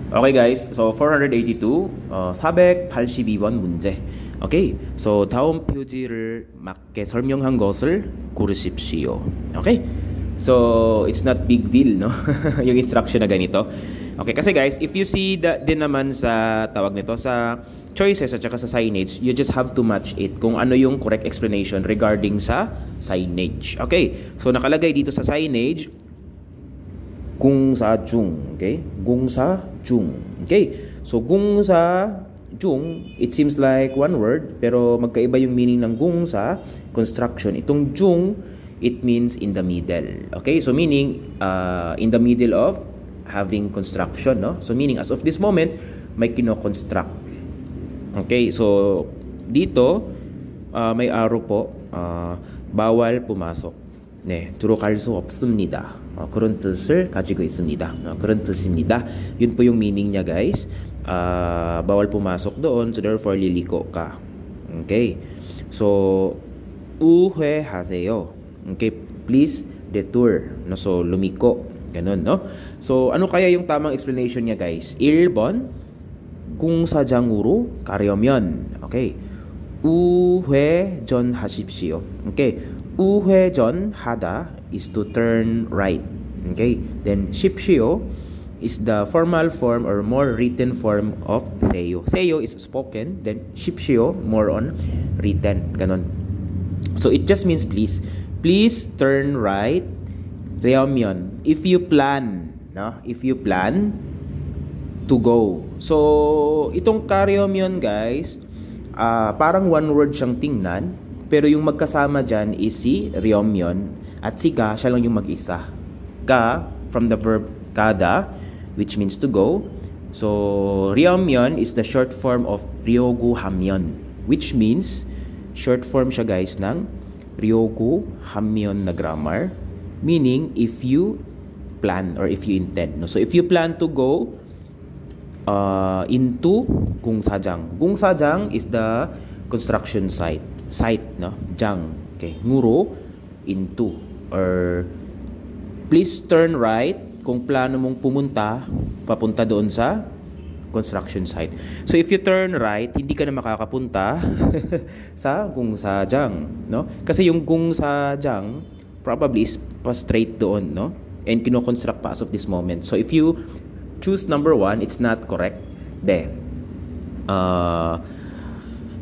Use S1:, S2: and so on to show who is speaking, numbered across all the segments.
S1: Okay guys, so 482, 482번 문제. Okay, so 다음 표지를 맞게 설명한 것을 고르십시오. Okay, so it's not big deal, no? Yung instruction na ganito. Okay, kasi guys, if you see din naman sa tawag nito sa choices at saka sa signage, you just have to match it kung ano yung correct explanation regarding sa signage. Okay, so nakalagay dito sa signage, 공사중, okay? 공사중, okay? So 공사중, it seems like one word, pero magkaiba yung meaning ng 공사, construction. Itong 중, it means in the middle, okay? So meaning, in the middle of having construction, no? So meaning, as of this moment, may kino-construct. Okay, so dito, may arrow po, bawal pumasok. 네, 들어갈 수 없습니다. 그런 뜻을 가지고 있습니다. 그런 뜻입니다. Yun po yung meaning niya, guys. Bawal pumasok doon, so therefore liliko ka. Okay. So 우회하세요. Okay, please detour. No, so lumiko. Ganun, no? So ano kaya yung tamang explanation niya, guys? 1번 공사장으로 가려면. Okay. 우회전하십시오. Okay. 우회전 하다 is to turn right. Okay? Then 십시오 is the formal form or more written form of 세요. 세요 is spoken, then 십시오 more on written. Ganon. So it just means please. Please turn right. Reomyon. If you plan, no? If you plan to go. So itong kareomyon, guys, parang one word siyang tingnan. Pero yung magkasama dyan is si Ryomyon at si Ka, siya lang yung mag-isa. Ka, from the verb kada, which means to go. So, Ryomyon is the short form of Ryogu Hamyon, which means, short form siya, guys, ng Ryogu Hamyon na grammar. Meaning, if you plan or if you intend. No? So, if you plan to go into Gungsajang. Gungsajang is the construction site, no? Jang, okay, nguro, into, or please turn right kung plano mong pumunta papunta doon sa construction site. So if you turn right, hindi ka na makakapunta sa Gungsajang, no? Kasi yung Gungsajang probably is pa straight doon, no? And kino-construct pa as of this moment. So if you choose number 1, it's not correct. There.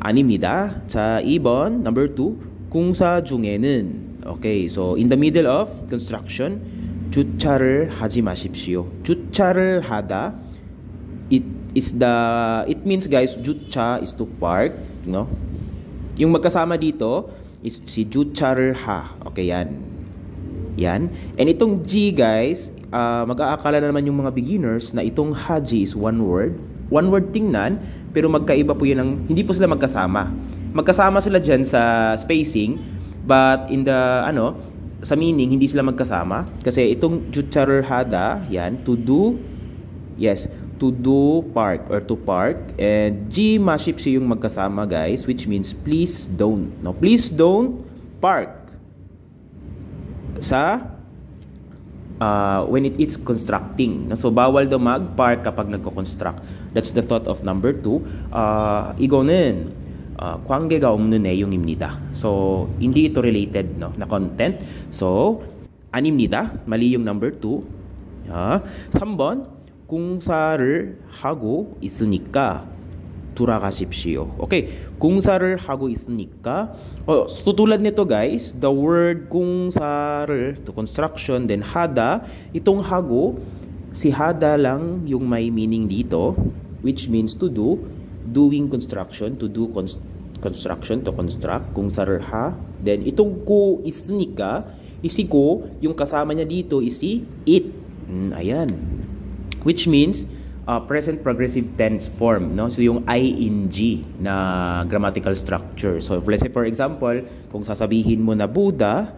S1: 아닙니다. 자, 2번, number 2, 공사 중에는, okay, so in the middle of construction, 주차를 하지 마십시오. 주차를 하다, it means, guys, 주차 is to park, no? Yung magkasama dito is si 주차를 하, okay, yan. Yan. And itong G, guys, mag-aakala na naman yung mga beginners na itong haji is one word. One word tingnan, pero magkaiba po yun ng, hindi po sila magkasama. Magkasama sila dyan sa spacing, but in the, sa meaning, hindi sila magkasama. Kasi itong 주차를 하다, yan, to do, yes, to do park or to park. And G, 마십시오 yung magkasama, guys, which means please don't. No, please don't park sa when it is constructing. So bawal daw mag-park kapag nagko-construct. That's the thought of number 2. 이거는 관계가 없는 내용입니다. So hindi ito related, no, na content. So 아닙니다. mali yung number 2. 3번 공사를 하고 있으니까 돌아가십시오. Okay, 공사를 하고 있으니까. So tulad nito, guys, the word 공사를, to construction, then hada, itong hago, si hada lang yung may meaning dito, which means to do, doing construction, to do construction, to construct, 공사를 하. Then itong ko 있으니까, isi ko, yung kasama niya dito is si it. Ayan. Which means present progressive tense form, no? So yung ing na grammatical structure. So let's say, for example, kung sasabihin mo na Buddha,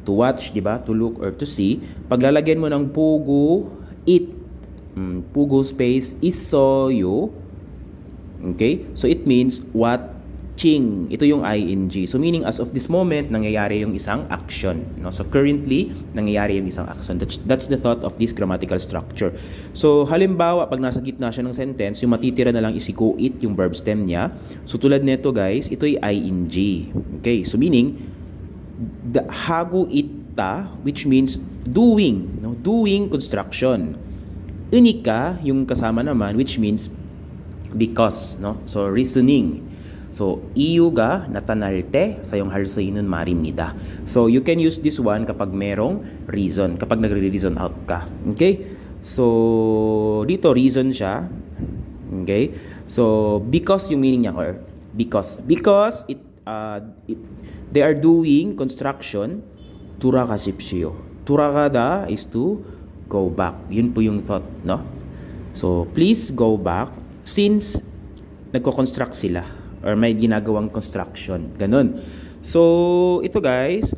S1: to watch, di ba? To look or to see, paglalagyan mo ng pugu, it, pugu space, isoyo, okay? So it means what ching. Ito yung ing. So meaning as of this moment, nangyayari yung isang action. No? So currently, nangyayari yung isang action. That's the thought of this grammatical structure. So halimbawa, pag nasa gitna siya ng sentence, yung matitira na lang is go it, yung verb stem niya. So tulad nito guys, ito ay ing. Okay, so meaning, hago itta, which means doing. No? Doing construction. Unika, yung kasama naman, which means because. No? So reasoning. So, 이유가 나타날 때 사용할 수 있는 말입니다. So, you can use this one kapag merong reason, kapag nagre-reason out ka. Okay? So, dito reason siya. Okay? So, because yung meaning niya, or because they are doing construction, 돌아가십시오. 돌아가다 is to go back. Yun po yung thought, no? So, please go back since nagko-construct sila. Or may ginagawang construction. Ganun. So, ito guys,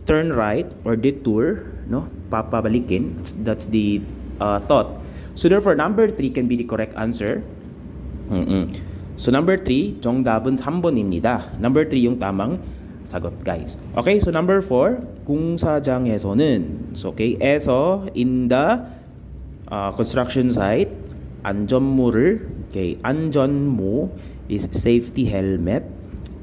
S1: turn right or detour, no? Papabalikin. That's the thought. So, therefore, number 3 can be the correct answer. So, number 3, 정답은 3번입니다. Number 3 yung tamang sagot, guys. Okay, so number 4, 공사장에서는, so, okay, e서 in the construction site, 안전모를, okay, 안전모 is safety helmet,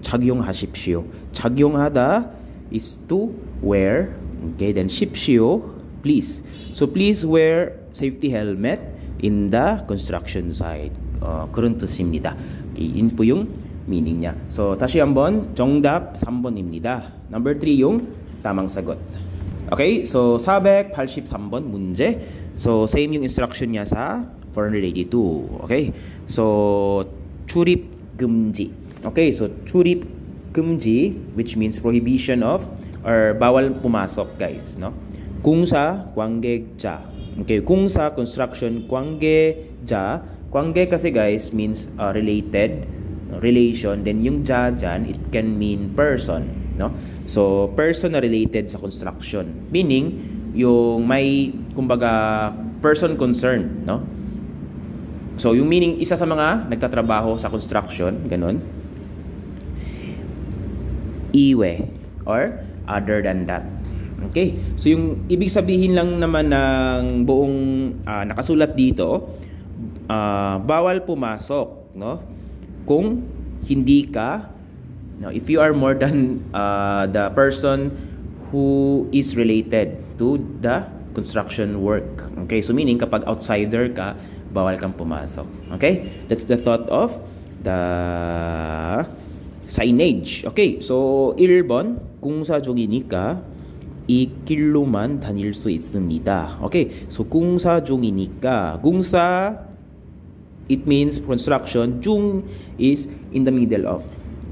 S1: 착용하십시오. 착용하다 is to wear, okay, then 십시오, please. So please wear safety helmet in the construction site. 그런 뜻입니다. Okay, yun po yung meaning niya. So 다시 한번 정답 3번입니다. Number 3 yung tamang sagot. Okay, so 483번 문제. So same yung instruction niya sa 482. Okay, so 출입 금지. Okay, so 출입 금지, which means prohibition of or bawal pumasok, guys, no? 공사 관계자. Okay, 공사 construction, 관계자. 관계 kasi guys means related, relation. Then yung ja dyan, it can mean person, no? So person na related sa construction, meaning yung may kumbaga person concerned, no? So, yung meaning, isa sa mga nagtatrabaho sa construction, ganun. Iwe, or other than that. Okay? So, yung ibig sabihin lang naman ng buong nakasulat dito, bawal pumasok, no? Kung hindi ka, no, if you are more than the person who is related to the construction work. Okay? So, meaning, kapag outsider ka, bawal kang pumasok. Okay? That's the thought of the signage. Okay, so 1번 공사 중이니까 이 길로만 다닐 수 있습니다. Okay, so 공사 중이니까 공사, it means construction. 중 is in the middle of.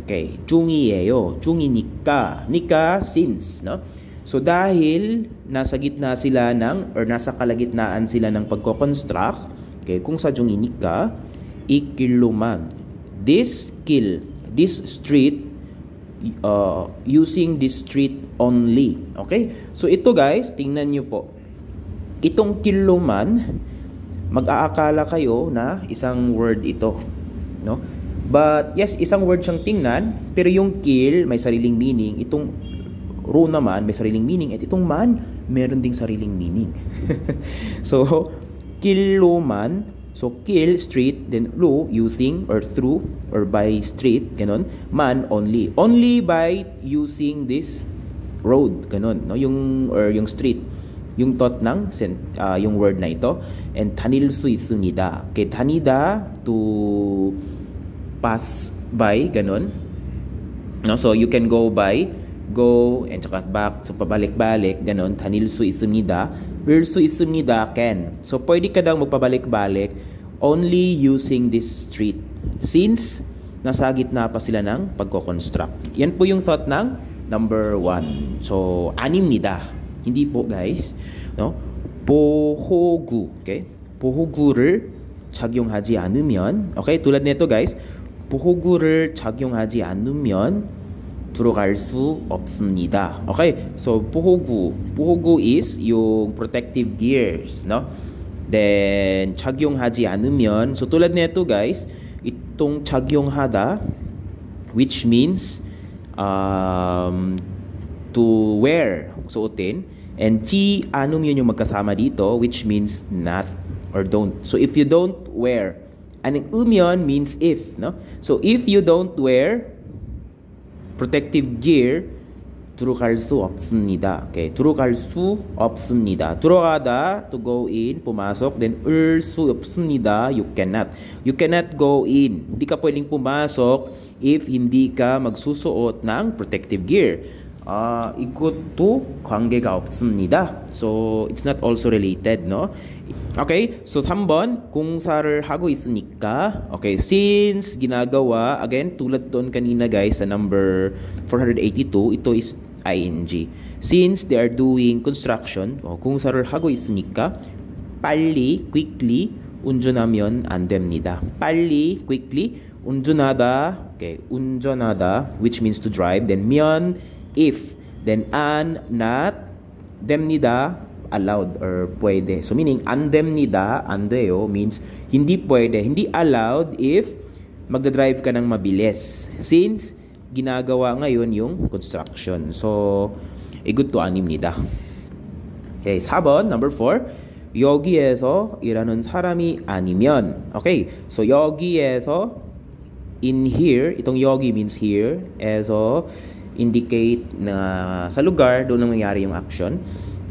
S1: Okay, 중이에요. 중이니까. 니까 since, no? So dahil nasa gitna sila ng or nasa kalagitnaan sila ng pagko-construct, okay, kung sa 중이니까 이 길로만, this street, using this street only. Okay? So ito guys, tingnan nyo po. Itong kiloman, mag-aakala kayo na isang word ito, no? But yes, isang word siyang tingnan, pero yung kill may sariling meaning, itong ro naman may sariling meaning, at itong man meron ding sariling meaning. So kiloman, so kill street, then ro using or through or by street, ganon. Man only by using this road, ganon, no? Yung or yung street, yung thought ng yung word na ito. And 다닐 수 있습니다. Okay, 다니다, to pass by, ganon, no? So you can go by, go and saka back, so pabalik-balik, ganon. 다닐 수 있습니다. will 수 있습니다, can. So pwede ka daw magpabalik-balik only using this street since nasa gitna pa sila ng pagko-construct. Yan po yung thought ng number 1. So 아닙니다. Hindi po guys, no? 보호구. Okay? 보호구를 착용하지 않으면, okay, tulad nito guys, 보호구를 착용하지 않으면 들어갈 수 없습니다. Okay? So 보호구 is yung protective gears, no? Then 착용하지 않으면, so tulad nito guys, itong 착용하다, which means to wear, suotin. And chi, anum yun yung magkasama dito, which means not or don't. So if you don't wear, and umyon means if, no? So if you don't wear protective gear, 들어갈 수 없습니다. Okay, 들어갈 수 없습니다. 들어가다, to go in, pumasok. Then 을 수 없습니다, you cannot. You cannot go in. Hindi ka pwedeng pumasok if hindi ka magsusuot ng protective gear. 이것도 관계가 없습니다. So it's not also related, no? Okay, so 3번, 공사를 하고 있으니까. Okay, since ginagawa, again, tulad doon kanina guys sa number 482, ito is ing. Since they are doing construction, 공사를 하고 있으니까 빨리, quickly, 운전하면 안 됩니다. 빨리, quickly, 운전하다. Okay, 운전하다, which means to drive. Then 면, if, then an, not, 됩니다, allowed or pwede. So meaning 안 됩니다, 안 돼요 means hindi pwede, hindi allowed if magdadrive ka ng mabilis, since ginagawa ngayon yung construction. So 이것도 아닙니다. Okay, 4번, number 4. 여기에서 일하는 사람이 아니면. Okay, so 여기에서, in here, itong 여기 means here, e서 indicate na sa lugar doon nang nangyari yung action.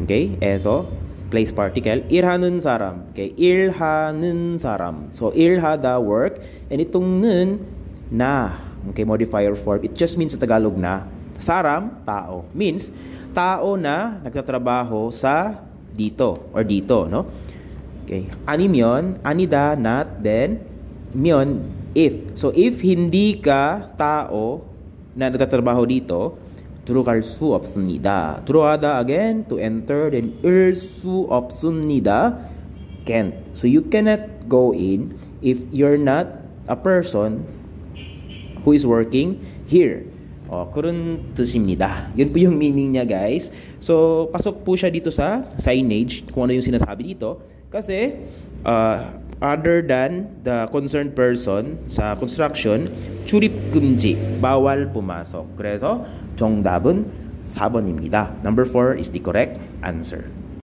S1: Okay? Eso, place particle. 일하는 사람. Okay? 일하는 사람. So, 일하다, work. And itong 는, na. Okay? Modifier form. It just means sa Tagalog na. Saram, tao. Means, tao na nagtatrabaho sa dito. Or dito, no? Okay? 아니면, 아니다, not, then, 면, if. So, if hindi ka tao na nagtatrabaho dito, 들어갈 수 없습니다. 들어가다, again, to enter, then 을 수 없습니다, can't. So you cannot go in if you're not a person who is working here. 그런 뜻입니다. Yun po yung meaning niya, guys. So pasok po siya dito sa signage, kung ano yung sinasabi dito. Kasi other than the concerned person sa construction, 출입 금지, bawal pumasok. 그래서 정답은 4번입니다. Number 4 is the correct answer.